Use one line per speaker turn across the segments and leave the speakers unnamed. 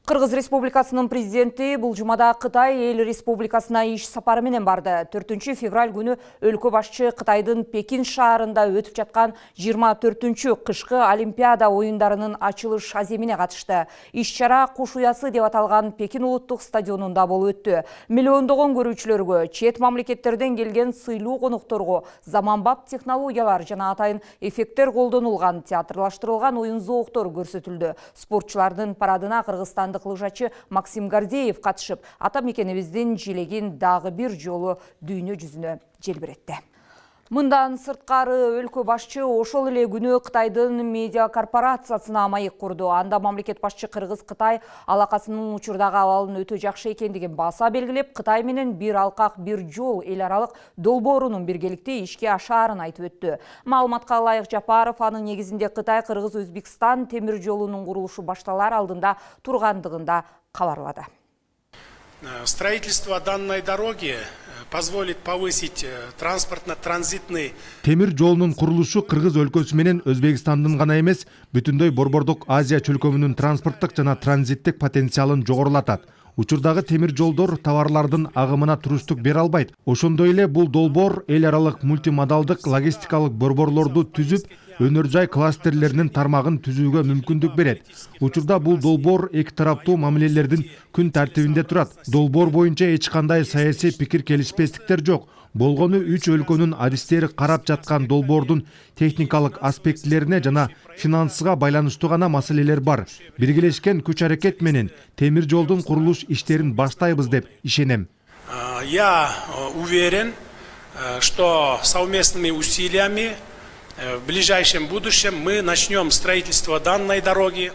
Кыргыз Республикасынын президенти бул жумада Кытай эл республикасына иш сапары менен барды. 4 февраль күнү өлкө башчы Кытайдын Пекин шаарында өтүп жаткан 24 кышкы Олимпиада оюндарынын ачылыш аземине катышты. Иш-чара куш уясы деп аталган Пекин улуттук стадионунда болуп өттү. Миллиондогон көрүүчүлөргө, чет мамлекеттерден келген сыйлуу конокторго заманбап технологиялар жана атайын эффекттер колдонулган театрлаштырылган оюн зооктор көрсөтүлдү. Спортчулардын парадына Кыргызстандык лыжачы Максим Гордеев катышып, ата мекенибиздин желегин дагы бир жолу дүйнө жүзүнө желбиретти. Мындан сырткары өлкө башчы ошол эле күнү Кытайдын медиа корпорациясына маек курду. Анда мамлекет башчы Кыргыз-Кытай алакасынын учурдагы абалын өтө жакшы экендигин баса белгилеп, Кытай менен бир алкак бир жол эл аралык долбоорунун биргеликте ишке ашаарын айтып өттү. Маалыматка ылайык Жапаров анын негизинде Кытай Кыргыз-Өзбекстан темир жолунун курулушу башталар алдында тургандыгын да кабарлады.
Строительство данной дороги позволит повысить транспортно-транзитный.
Темир жолунун курулушу Кыргыз өлкөсү менен Өзбекстандын гана эмес, бүтүндөй Борбордук Азия чөлкөмүнүн транспорттук жана транзиттик потенциалын жогорулатат. Учурдагы темир жолдор товарлардын агымына туруштук бере албайт. Ошондой эле бул долбоор эл аралык мультимодалдык логистикалык борборлорду түзүп, өнөр жай кластерлеринин тармагын түзүүгө мүмкүндүк берет. Учурда бул долбоор эки тараптуу мамилелердин күн тартибинде турат. Долбоор боюнча эч кандай саясий пикир келишпестиктер жок. Болгону 3 өлкөнүн адистери карап жаткан долбоордун техникалык аспектилерине жана финансыга байланыштуу гана маселелер бар. Биргелешкен күч-аракет менен темир жолдун курулуш иштерин баштайбыз деп ишенем.
Я уверен, что совместными усилиями в ближайшем будущем мы начнем строительство данной дороги.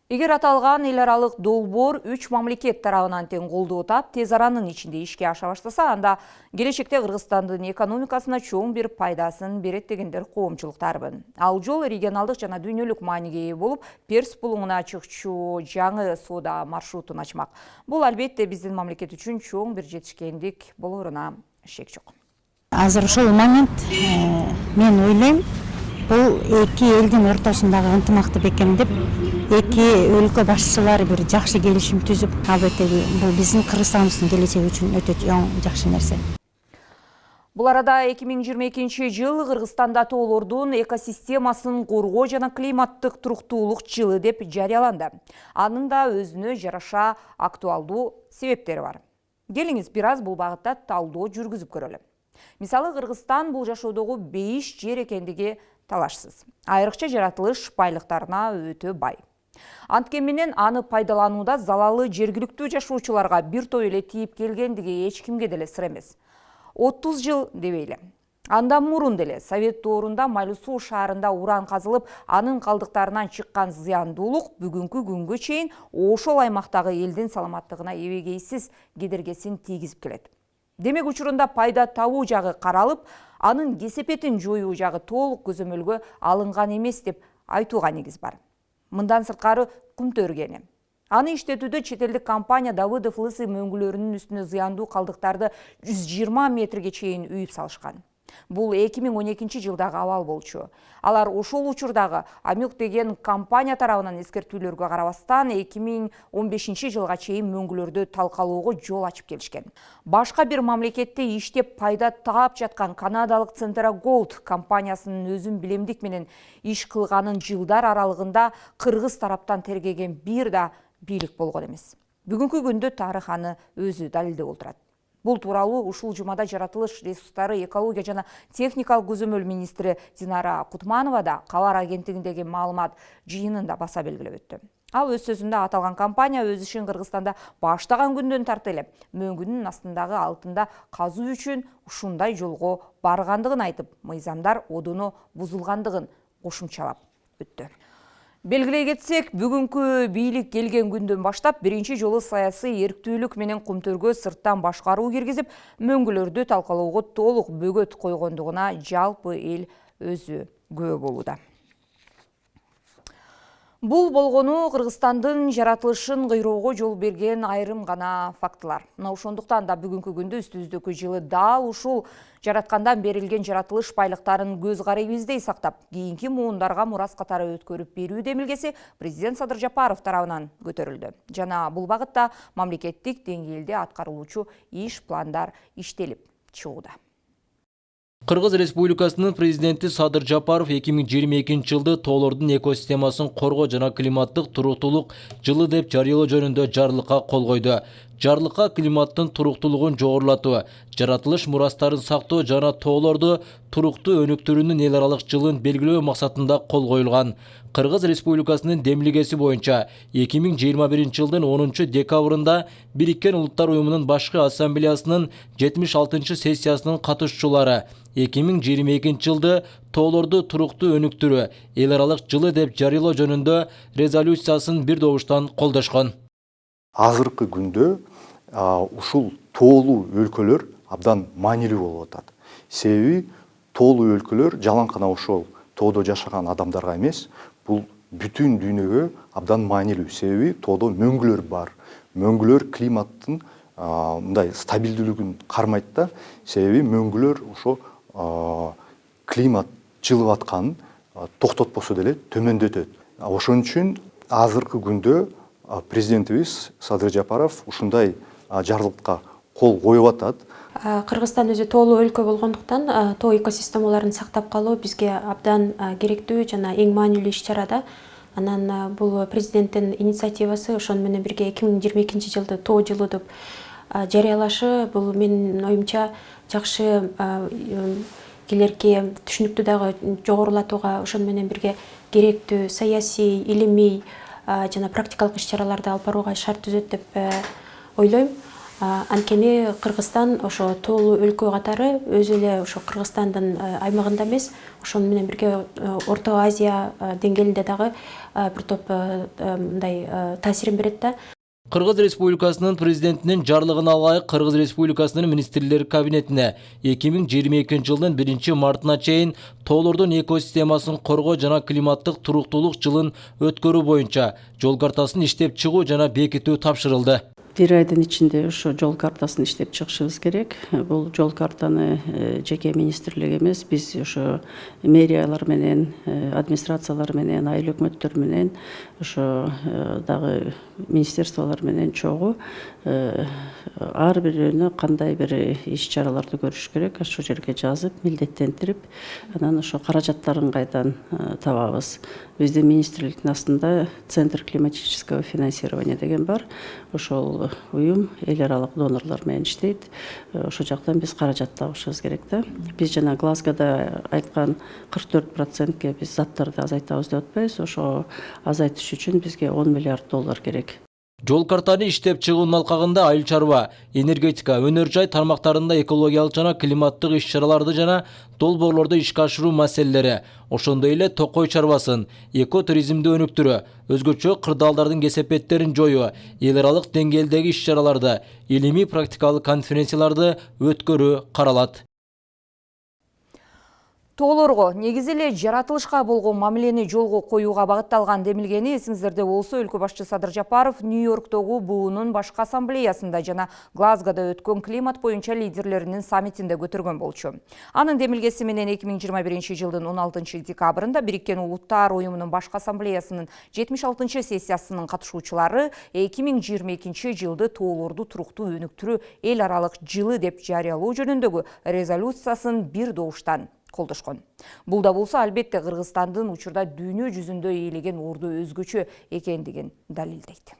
Эгер аталган эл аралык долбоор 3 мамлекет тарабынан тең колдоо тап, тез аранын ичинде ишке аша баштаса, анда келечекте Кыргызстандын экономикасына чоң бир пайдасын берет дегендер коомчулуктарбын. Ал жол регионалдык жана дүйнөлүк мааниге ээ болуп, Перс булуңуна чыкчу жаңы соода маршрутун ачмак. Бул албетте биздин мамлекет үчүн чоң бир жетишкендик болоруна шек жок.
Азыр ушул момент мен ойлойм, бул эки элдин ортосундагы ынтымакты бекемдеп, эки өлкө башчылары бир жакшы келишим түзүп, албетте бул биздин Кыргызстаныбыздын келечеги үчүн өтө жакшы нерсе.
Бул арада 2022 жыл Кыргызстанда тоолордун экосистемасын коргоо жана климаттык туруктуулук жылы деп жарыяланды. Анын да өзүнө жараша актуалдуу себептери бар. Келиңиз бир аз бул багытта талдоо жүргүзүп көрөлү. Мисалы, Кыргызстан бул жашоодогу бейиш жер экендиги талашсыз. Айрыкча жаратылыш байлыктарына өтө бай. Анткени менен аны пайдаланууда залалы жергиликтүү жашоочуларга бир той эле тийип келгендиги эч кимге деле сыр эмес. 30 жыл дебейли. Андан мурун деле Совет доорунда Майлуу шаарында уран казылып, анын калдыктарынан чыккан зыяндуулук бүгүнкү күнгө чейин ошол аймактагы элдин саламаттыгына эбегейсиз кедергесин тийгизип келет. Демек учурунда пайда табуу жагы каралып, анын кесепетин жоюу жагы толук көзөмөлгө алынган эмес деп айтууга негиз бар. Мындан сырткары Күнтөргени. Аны иштетүүдө четелдик компания Давыдов Лысый мөңгүлөрүнүн үстүнө зыяндуу калдыктарды 120 метрге чейин үйүп салышкан. Бул 2012 жылдагы абал болчу. Алар ошол учурдагы Амюк деген компания тарабынан эскертүүлөргө карабастан 2015 жылга чейин мөңгүлөрдү талкалоого жол ачып келишкен. Башка бир мамлекетте иштеп пайда таап жаткан канадалык Centera Gold компаниясынын өзүн билемдик менен иш кылганын жылдар аралыгында Кыргыз тараптан тергеген бир да бийлик болгон эмес. Бүгүнкү күндө тарых аны өзү далилдеп отурат. Бул тууралуу ушул жумада жаратылыш ресурстары, экология жана техникалык көзөмөл министри Динара Кутманова да кабар агенттигиндеги маалымат жыйынында баса белгилеп өттү. Ал өз сөзүндө аталган компания өз ишин Кыргызстанда баштаган күндөн тарта эле мөңгүнүн астындагы алтында казуу үчүн ушундай жолго баргандыгын айтып, мыйзамдар одону бузулгандыгын кошумчалап өттү. Белгилей кетсек, бүгүнкү бийлик келген күндөн баштап биринчи жолу саясий эрктүүлүк менен Күнтөргө сырттан башкаруу киргизип, мөңгүлөрдү талкалоого толук бөгөт койгондугуна жалпы эл өзү күбө болууда. Бул болгону Кыргызстандын жаратылышын кыйроого жол берген айрым гана фактылар. Мына ошондуктан да бүгүнкү күндө үстүбүздөгү жылы дал ушул жараткандан берилген жаратылыш байлыктарын көз карайбыздей сактап, кийинки муундарга мурас катары өткөрүп берүү демилгеси президент Садыр Жапаров тарабынан көтөрүлдү. Жана бул багытта мамлекеттик деңгээлде аткарылуучу иш пландар иштелип чыгууда.
Кыргыз Республикасынын президенти Садыр Жапаров 2022 жылды тоолордун экосистемасын коргоо жана климаттык туруктуулук жылы деп жарыялоо жөнүндө жарлыкка кол койду. Жарлыкка климаттын туруктуулугун жогорулатуу, жаратылыш мурастарын сактоо жана тоолорду туруктуу өнүктүрүүнүн эл аралык жылын белгилөө максатында кол коюлган. Кыргыз Республикасынын демилгеси боюнча 2021 жылдын 10 декабрында Бириккен Улуттар Уюмунун башкы ассамблеясынын 76 сессиясынын катышуучулары 2022 жылды тоолорду туруктуу өнүктүрүү эл аралык жылы деп жарыялоо жөнүндө резолюциясын бир добуштан колдошкон.
Азыркы күндө ушул тоолуу өлкөлөр абдан маанилүү болуп атат. Себеби тоолуу өлкөлөр жалаңкана ошол тоодо жашаган адамдарга эмес, бул бүтүн дүйнөгө абдан маанилүү. Себеби тоодо мөңгүлөр бар. Мөңгүлөр климаттын мындай стабилдүүлүгүн кармайт да. Себеби мөңгүлөр ошо климат жылып атканын токтотпосо деле төмөндөтөт. Ошон үчүн азыркы күндө президентибиз Садыр Жапаров ушундай жарлыкка кол коюп атат.
Кыргызстан өзү тоолуу өлкө болгондуктан тоо экосистемаларын сактап калуу бизге абдан керектүү жана эң маанилүү иш-чара да. Анан бул президенттин инициативасы ошону менен бирге 2022 жылды тоо жылы деп жарыялашы бул менин оюмча жакшы келерки түшүнүктү дагы жогорулатууга ошону менен бирге керектүү саясий, илимий жана практикалык иш-чараларды алып барууга шарт түзөт деп ойлойм. Анткени Кыргызстан ошо тоолуу өлкө катары өзү эле ошо Кыргызстандын аймагында эмес, ошону менен бирге Орто Азия деңгээлинде дагы бир топ мындай таасирин берет да.
Кыргыз Республикасынын президентинин жарлыгына ылайык Кыргыз Республикасынын министрлер кабинетине 2022 жылдын 1 мартына чейин тоолордун экосистемасын коргоо жана климаттык туруктуулук жылын өткөрүү боюнча жол картасын иштеп чыгуу жана бекитүү тапшырылды.
Бир айдын ичинде ошо жол картасын иштеп чыгышыбыз керек. Бул жол картаны жеке министрлик эмес, биз ошо мэриялар менен, администрациялар менен, айыл өкмөттөр менен, ошо дагы министерстволор менен чогуу ар бирөөнө кандай бир иш-чараларды көрүш керек, ошол жерге жазып, милдеттендирип, анан ошо каражаттарын кайдан табабыз. Биздин министрликтин астында Центр климатического финансирования деген бар. Ошол уюм эл аралык донорлор менен иштейт. Ошол жактан биз каражат табышыбыз керек да. Биз жана Глазгода айткан 44%ке биз заттарды азайтабыз деп атпайбыз. Ошо азайтыш үчүн бизге $10 миллиард керек.
Жол картаны иштеп чыгуунун алкагында айыл чарба, энергетика, өнөр жай тармактарында экологиялык жана климаттык иш-чараларды жана долбоорлорду ишке ашыруу маселелери, ошондой эле токой чарбасын, эко-туризмди өнүктүрүү, өзгөчө кырдаалдардын кесепеттерин жоюу, эл аралык деңгээлдеги иш-чараларды, илимий практикалык конференцияларды өткөрүү каралат.
Тоолорго негизи эле жаратылышка болгон мамилени жолго коюуга багытталган демилгени эсиңиздерде болсо өлкө башчы Садыр Жапаров Нью-Йорктогу буунун башкы ассамблеясында жана Глазгода өткөн климат боюнча лидерлеринин саммитинде көтөргөн болчу. Анын демилгеси менен 2021 жылдын 16 декабрында Бириккен Улуттар Уюмунун башкы ассамблеясынын 76 сессиясынын катышуучулары 2022 жылды тоолорду туруктуу өнүктүрүү эл аралык жылы деп жарыялоо жөнүндөгү резолюциясын бир добуштан колдошкон. Бул да болсо албетте Кыргызстандын учурда дүйнө жүзүндө ээлеген орду өзгөчө экендигин далилдейт.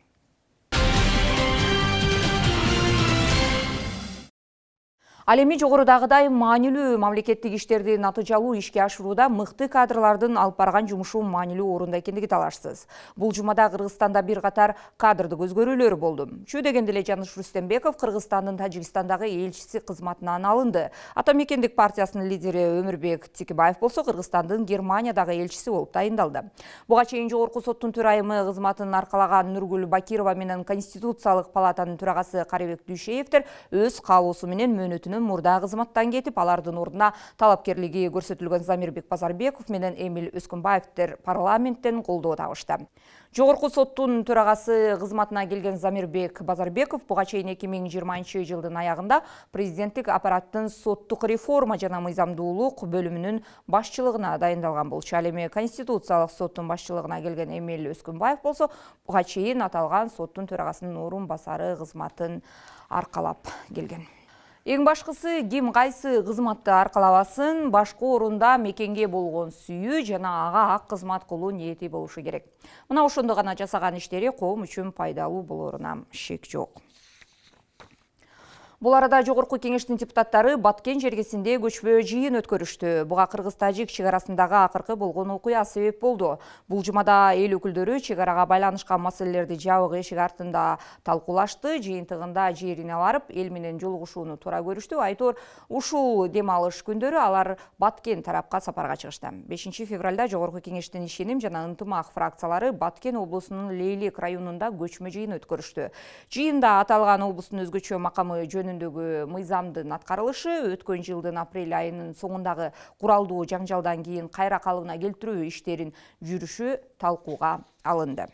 Ал эми жогорудагыдай маанилүү мамлекеттик иштерди натыйжалуу ишке ашырууда мыкты кадрлардын алып барган жумушу маанилүү орунда экендиги талашсыз. Бул жумада Кыргызстанда бир катар кадрдык өзгөрүүлөр болду. Чү дегенде эле Жаныш Рустембеков Кыргызстандын Тажикстандагы элчиси кызматынан алынды. Ата мекендик партиясынын лидери Өмүрбек Тикибаев болсо Кыргызстандын Германиядагы элчиси болуп тайындалды. Буга чейин жогорку соттун төрайымы кызматын аркалаган Нургүл Бакирова менен Конституциялык палатанын төрагасы Карыбек Дүйшеевтер өз каалоосу менен мөөнөтүнө бөлүмүнүн мурда кызматтан кетип, алардын ордуна талапкерлиги көрсөтүлгөн Замирбек Базарбеков менен Эмил Өскүнбаевдер парламенттен колдоо табышты. Жогорку соттун төрагасы кызматына келген Замирбек Базарбеков буга чейин 2020 жылдын аягында президенттик аппараттын соттук реформа жана мыйзамдуулук бөлүмүнүн башчылыгына дайындалган болчу. Ал эми Конституциялык соттун башчылыгына келген Эмил Өскүнбаев болсо буга чейин аталган соттун төрагасынын орун басары кызматын аркалап келген. Эң башкысы, ким кайсы кызматты аркалабасын, башкы орунда мекенге болгон сүйүү жана ага ак кызмат кылуу ниети болушу керек. Мына ошондо гана жасаган иштери коом үчүн пайдалуу болоруна шек жок. Бул арада Жогорку кеңештин депутаттары Баткен жергесинде көчмө жыйын өткөрүштү. Буга кыргыз-тажик чек арасындагы акыркы болгон окуя себеп болду. Бул жумада эл өкүлдөрү чек арага байланышкан маселелерди жабык эшик артында талкуулашты. Жыйынтыгында жерине барып, эл менен жолугушууну туура көрүштү. Айтор ушул дем алыш күндөрү алар Баткен тарапка сапарга чыгышты. 5 февралда Жогорку кеңештин ишеним жана ынтымак фракциялары Баткен облусунун Лейлик районунда көчмө жыйын өткөрүштү. Жыйында аталган облустун өзгөчө макамы жөнүндөгү мыйзамдын аткарылышы, өткөн жылдын апрель айынын соңундагы куралдуу жаңжалдан кийин кайра калыбына келтирүү иштерин жүрүшү талкууга алынды.